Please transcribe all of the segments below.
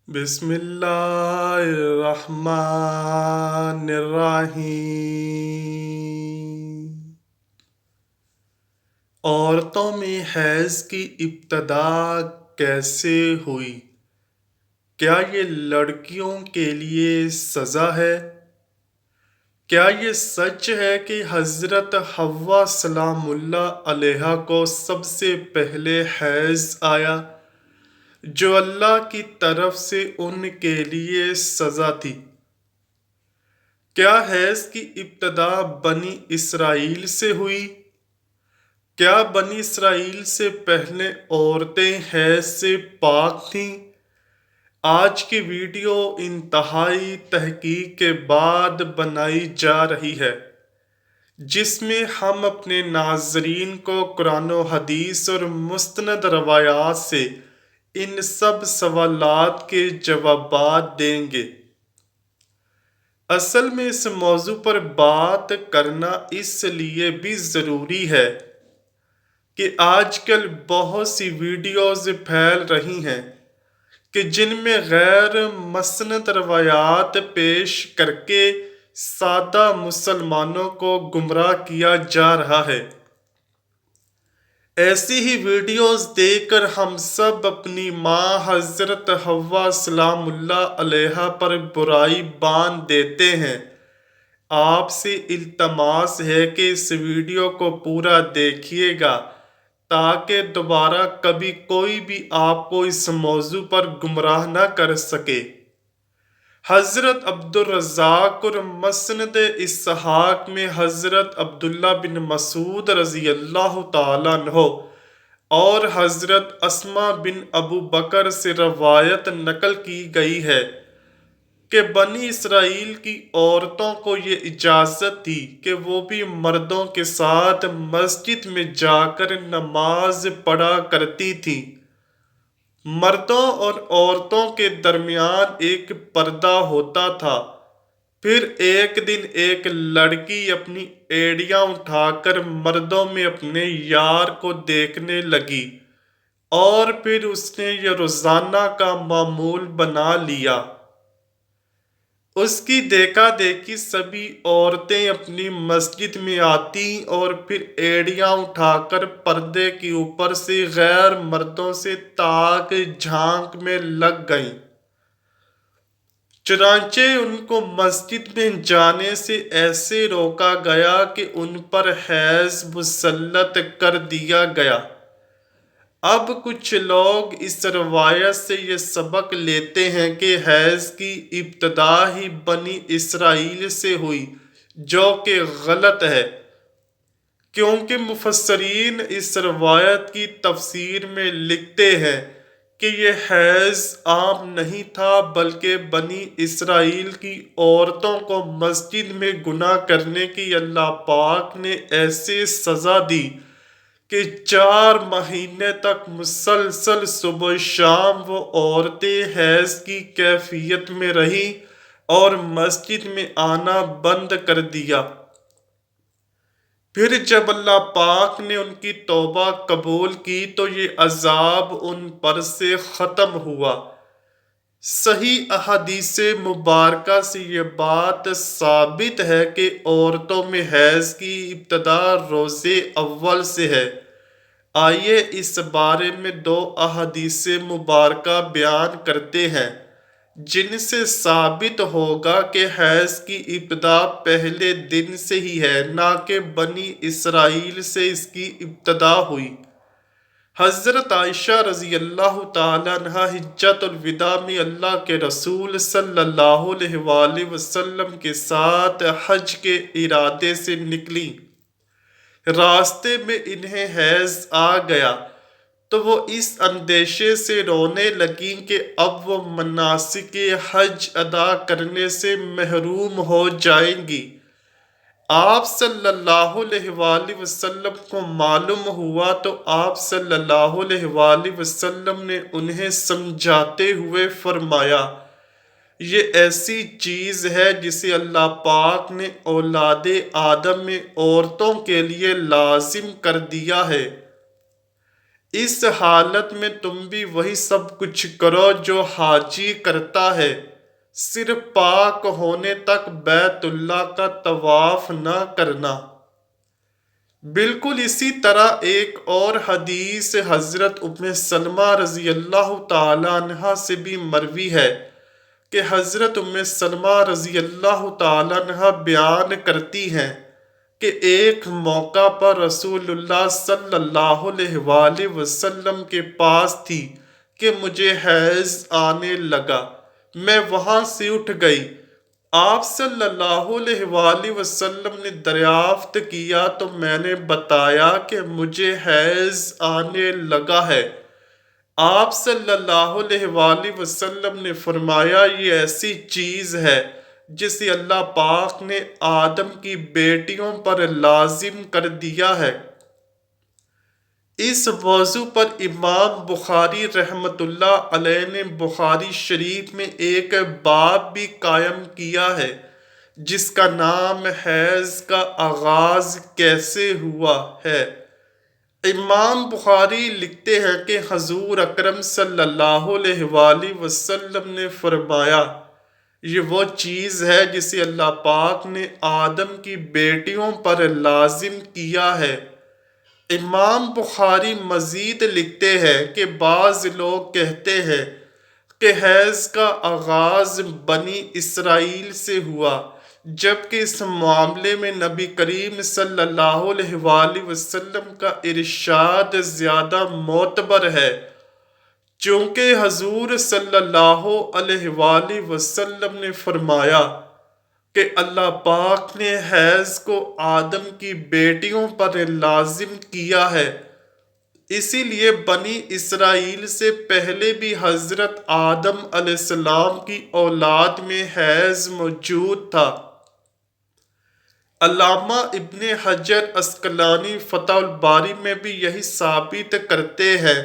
بسم اللہ الرحمن الرحیم۔ عورتوں میں حیض کی ابتدا کیسے ہوئی؟ کیا یہ لڑکیوں کے لیے سزا ہے؟ کیا یہ سچ ہے کہ حضرت حوا سلام اللہ علیہا کو سب سے پہلے حیض آیا، جو اللہ کی طرف سے ان کے لیے سزا تھی؟ کیا حیض کی ابتدا بنی اسرائیل سے ہوئی؟ کیا بنی اسرائیل سے پہلے عورتیں حیض سے پاک تھیں؟ آج کی ویڈیو انتہائی تحقیق کے بعد بنائی جا رہی ہے، جس میں ہم اپنے ناظرین کو قرآن و حدیث اور مستند روایات سے ان سب سوالات کے جوابات دیں گے۔ اصل میں اس موضوع پر بات کرنا اس لیے بھی ضروری ہے کہ آج کل بہت سی ویڈیوز پھیل رہی ہیں کہ جن میں غیر مسند روایات پیش کر کے سادہ مسلمانوں کو گمراہ کیا جا رہا ہے۔ ایسی ہی ویڈیوز دیکھ کر ہم سب اپنی ماں حضرت حوا سلام اللہ علیہا پر برائی باندھ دیتے ہیں۔ آپ سے التماس ہے کہ اس ویڈیو کو پورا دیکھیے گا تاکہ دوبارہ کبھی کوئی بھی آپ کو اس موضوع پر گمراہ نہ کر سکے۔ حضرت عبدالرزاق اور مسند اسحاق میں حضرت عبداللہ بن مسعود رضی اللہ تعالیٰ عنہ اور حضرت اسماء بن ابو بکر سے روایت نقل کی گئی ہے کہ بنی اسرائیل کی عورتوں کو یہ اجازت تھی کہ وہ بھی مردوں کے ساتھ مسجد میں جا کر نماز پڑھا کرتی تھیں۔ مردوں اور عورتوں کے درمیان ایک پردہ ہوتا تھا۔ پھر ایک دن ایک لڑکی اپنی ایڑیاں اٹھا کر مردوں میں اپنے یار کو دیکھنے لگی اور پھر اس نے یہ روزانہ کا معمول بنا لیا۔ اس کی دیکھا دیکھی سبھی عورتیں اپنی مسجد میں آتیں اور پھر ایڑیاں اٹھا کر پردے کے اوپر سے غیر مردوں سے تاک جھانک میں لگ گئیں۔ چنانچہ ان کو مسجد میں جانے سے ایسے روکا گیا کہ ان پر حیض مسلط کر دیا گیا۔ اب کچھ لوگ اس روایت سے یہ سبق لیتے ہیں کہ حیض کی ابتدا ہی بنی اسرائیل سے ہوئی، جو کہ غلط ہے، کیونکہ مفسرین اس روایت کی تفسیر میں لکھتے ہیں کہ یہ حیض عام نہیں تھا بلکہ بنی اسرائیل کی عورتوں کو مسجد میں گناہ کرنے کی اللہ پاک نے ایسے سزا دی کہ 4 مہینے تک مسلسل صبح و شام وہ عورتیں حیض کی کیفیت میں رہیں اور مسجد میں آنا بند کر دیا۔ پھر جب اللہ پاک نے ان کی توبہ قبول کی تو یہ عذاب ان پر سے ختم ہوا۔ صحیح احادیث مبارکہ سے یہ بات ثابت ہے کہ عورتوں میں حیض کی ابتدا روزے اول سے ہے۔ آئیے اس بارے میں 2 احادیث مبارکہ بیان کرتے ہیں جن سے ثابت ہوگا کہ حیض کی ابتدا پہلے دن سے ہی ہے، نہ کہ بنی اسرائیل سے اس کی ابتدا ہوئی۔ حضرت عائشہ رضی اللہ تعالیٰ عنہا حجۃ الوداع میں اللہ کے رسول صلی اللہ علیہ وآلہ وسلم کے ساتھ حج کے ارادے سے نکلیں۔ راستے میں انہیں حیض آ گیا تو وہ اس اندیشے سے رونے لگیں کہ اب وہ مناسک حج ادا کرنے سے محروم ہو جائیں گی۔ آپ صلی اللہ علیہ وآلہ وسلم کو معلوم ہوا تو آپ صلی اللہ علیہ وآلہ وسلم نے انہیں سمجھاتے ہوئے فرمایا، یہ ایسی چیز ہے جسے اللہ پاک نے اولاد آدم میں عورتوں کے لیے لازم کر دیا ہے۔ اس حالت میں تم بھی وہی سب کچھ کرو جو حاجی کرتا ہے، صرف پاک ہونے تک بیت اللہ کا طواف نہ کرنا۔ بالکل اسی طرح ایک اور حدیث حضرت ام سلمہ رضی اللہ تعالی عنہ سے بھی مروی ہے کہ حضرت ام سلمہ رضی اللہ تعالی عنہ بیان کرتی ہیں کہ ایک موقع پر رسول اللہ صلی اللہ علیہ وآلہ وسلم کے پاس تھی کہ مجھے حیض آنے لگا۔ میں وہاں سے اٹھ گئی۔ آپ صلی اللہ علیہ وآلہ وسلم نے دریافت کیا تو میں نے بتایا کہ مجھے حیض آنے لگا ہے۔ آپ صلی اللہ علیہ وآلہ وسلم نے فرمایا، یہ ایسی چیز ہے جسے اللہ پاک نے آدم کی بیٹیوں پر لازم کر دیا ہے۔ اس موضوع پر امام بخاری رحمۃ اللہ علیہ نے بخاری شریف میں ایک باب بھی قائم کیا ہے جس کا نام حیض کا آغاز کیسے ہوا ہے۔ امام بخاری لکھتے ہیں کہ حضور اکرم صلی اللہ علیہ وآلہ وسلم نے فرمایا، یہ وہ چیز ہے جسے اللہ پاک نے آدم کی بیٹیوں پر لازم کیا ہے۔ امام بخاری مزید لکھتے ہیں کہ بعض لوگ کہتے ہیں کہ حیض کا آغاز بنی اسرائیل سے ہوا، جبکہ اس معاملے میں نبی کریم صلی اللہ علیہ وآلہ وسلم کا ارشاد زیادہ معتبر ہے، چونکہ حضور صلی اللہ علیہ وآلہ وسلم نے فرمایا کہ اللہ پاک نے حیض کو آدم کی بیٹیوں پر لازم کیا ہے۔ اسی لیے بنی اسرائیل سے پہلے بھی حضرت آدم علیہ السلام کی اولاد میں حیض موجود تھا۔ علامہ ابن حجر عسقلانی فتح الباری میں بھی یہی ثابت کرتے ہیں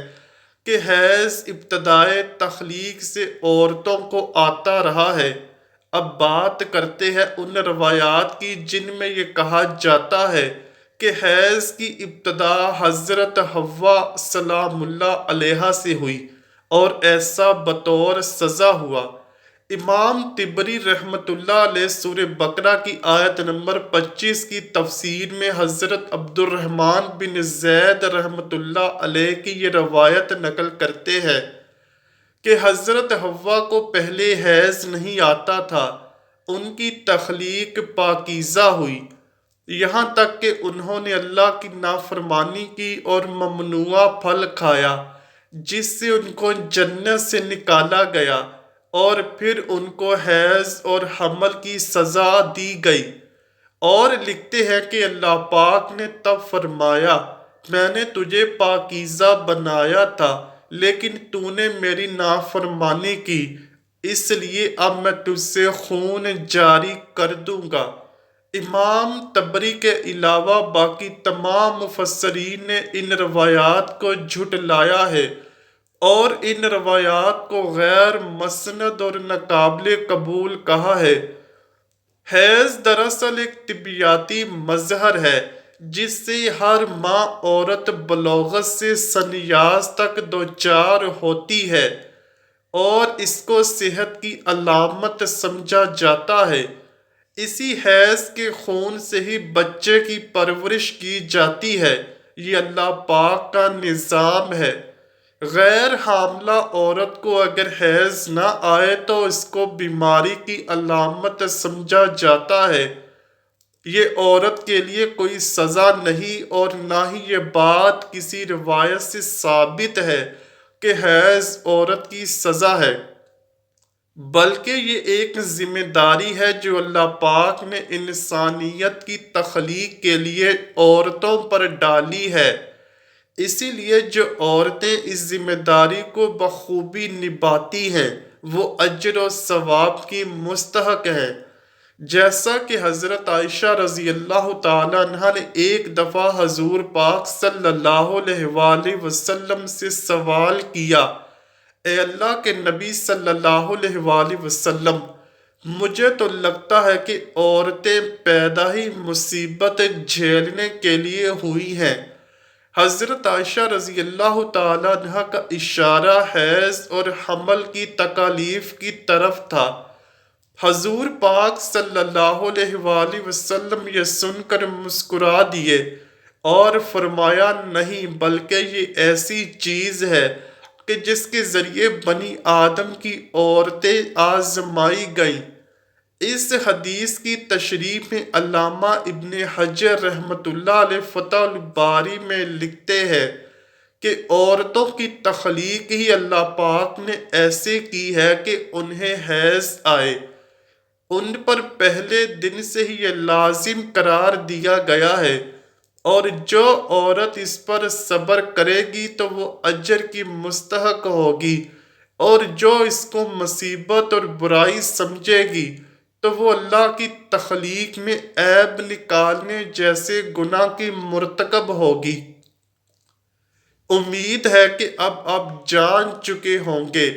کہ حیض ابتدائے تخلیق سے عورتوں کو آتا رہا ہے۔ اب بات کرتے ہیں ان روایات کی جن میں یہ کہا جاتا ہے کہ حیض کی ابتدا حضرت حوا سلام اللہ علیہا سے ہوئی اور ایسا بطور سزا ہوا۔ امام طبری رحمۃ اللہ علیہ سورہ بقرہ کی آیت نمبر 25 کی تفسیر میں حضرت عبد الرحمن بن زید رحمۃ اللہ علیہ کی یہ روایت نقل کرتے ہیں کہ حضرت حوا کو پہلے حیض نہیں آتا تھا، ان کی تخلیق پاکیزہ ہوئی، یہاں تک کہ انہوں نے اللہ کی نافرمانی کی اور ممنوعہ پھل کھایا جس سے ان کو جنت سے نکالا گیا، اور پھر ان کو حیض اور حمل کی سزا دی گئی۔ اور لکھتے ہیں کہ اللہ پاک نے تب فرمایا، میں نے تجھے پاکیزہ بنایا تھا لیکن تو نے میری نافرمانی کی، اس لیے اب میں تجھ سے خون جاری کر دوں گا۔ امام طبری کے علاوہ باقی تمام مفسرین نے ان روایات کو جھٹلایا ہے اور ان روایات کو غیر مسند اور ناقابل قبول کہا ہے۔ حیض دراصل ایک طبیعیاتی مظہر ہے جس سے ہر ماں عورت بلوغت سے سنیاز تک دوچار ہوتی ہے اور اس کو صحت کی علامت سمجھا جاتا ہے۔ اسی حیض کے خون سے ہی بچے کی پرورش کی جاتی ہے، یہ اللہ پاک کا نظام ہے۔ غیر حاملہ عورت کو اگر حیض نہ آئے تو اس کو بیماری کی علامت سمجھا جاتا ہے۔ یہ عورت کے لیے کوئی سزا نہیں اور نہ ہی یہ بات کسی روایت سے ثابت ہے کہ حیض عورت کی سزا ہے، بلکہ یہ ایک ذمہ داری ہے جو اللہ پاک نے انسانیت کی تخلیق کے لیے عورتوں پر ڈالی ہے۔ اسی لیے جو عورتیں اس ذمہ داری کو بخوبی نبھاتی ہیں وہ اجر و ثواب کی مستحق ہیں۔ جیسا کہ حضرت عائشہ رضی اللہ تعالی عنہا نے ایک دفعہ حضور پاک صلی اللہ علیہ وآلہ وسلم سے سوال کیا، اے اللہ کے نبی صلی اللہ علیہ وآلہ وسلم، مجھے تو لگتا ہے کہ عورتیں پیدا ہی مصیبت جھیلنے کے لیے ہوئی ہیں، حضرت عائشہ رضی اللہ تعالیٰ عنہ کا اشارہ حیض اور حمل کی تکالیف کی طرف تھا۔ حضور پاک صلی اللہ علیہ وآلہ وسلم یہ سن کر مسکرا دیے اور فرمایا نہیں، بلکہ یہ ایسی چیز ہے کہ جس کے ذریعے بنی آدم کی عورتیں آزمائی گئیں۔ اس حدیث کی تشریح میں علامہ ابن حجر رحمۃ اللہ علیہ فتح الباری میں لکھتے ہیں کہ عورتوں کی تخلیق ہی اللہ پاک نے ایسے کی ہے کہ انہیں حیض آئے۔ ان پر پہلے دن سے ہی یہ لازم قرار دیا گیا ہے، اور جو عورت اس پر صبر کرے گی تو وہ اجر کی مستحق ہوگی، اور جو اس کو مصیبت اور برائی سمجھے گی تو وہ اللہ کی تخلیق میں عیب نکالنے جیسے گناہ کی مرتکب ہوگی۔ امید ہے کہ اب آپ جان چکے ہوں گے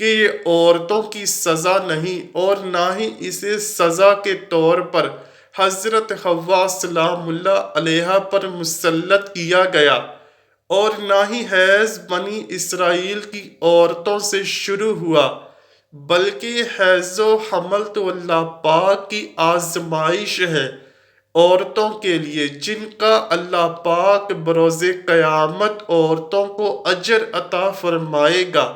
کہ یہ عورتوں کی سزا نہیں، اور نہ ہی اسے سزا کے طور پر حضرت حوا سلام اللہ علیہا پر مسلط کیا گیا، اور نہ ہی حیض بنی اسرائیل کی عورتوں سے شروع ہوا، بلکہ حیض و حمل تو اللہ پاک کی آزمائش ہے عورتوں کے لیے، جن کا اللہ پاک بروز قیامت عورتوں کو اجر عطا فرمائے گا۔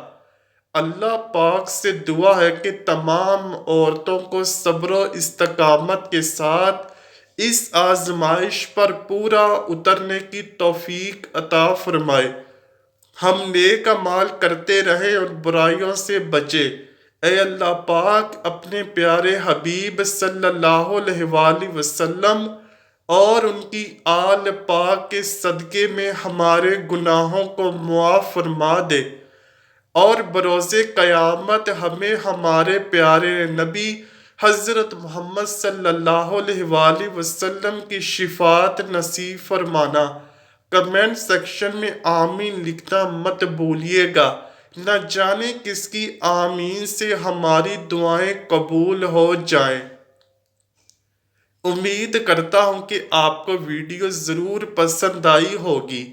اللہ پاک سے دعا ہے کہ تمام عورتوں کو صبر و استقامت کے ساتھ اس آزمائش پر پورا اترنے کی توفیق عطا فرمائے۔ ہم نیک اعمال کرتے رہیں اور برائیوں سے بچے۔ اے اللہ پاک اپنے پیارے حبیب صلی اللہ علیہ وآلہ وسلم اور ان کی آل پاک کے صدقے میں ہمارے گناہوں کو معاف فرما دے، اور بروز قیامت ہمیں ہمارے پیارے نبی حضرت محمد صلی اللہ علیہ وآلہ وسلم کی شفاعت نصیب فرمانا۔ کمنٹ سیکشن میں آمین لکھنا مت بھولیے گا، نہ جانے کس کی آمین سے ہماری دعائیں قبول ہو جائیں۔ امید کرتا ہوں کہ آپ کو ویڈیو ضرور پسند آئی ہوگی۔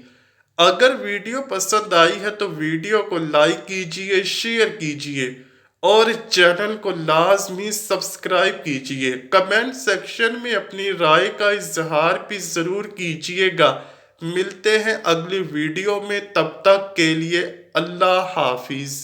اگر ویڈیو پسند آئی ہے تو ویڈیو کو لائک کیجئے، شیئر کیجئے اور چینل کو لازمی سبسکرائب کیجئے۔ کمنٹ سیکشن میں اپنی رائے کا اظہار بھی ضرور کیجئے گا۔ ملتے ہیں اگلی ویڈیو میں، تب تک کے لیے اللہ حافظ۔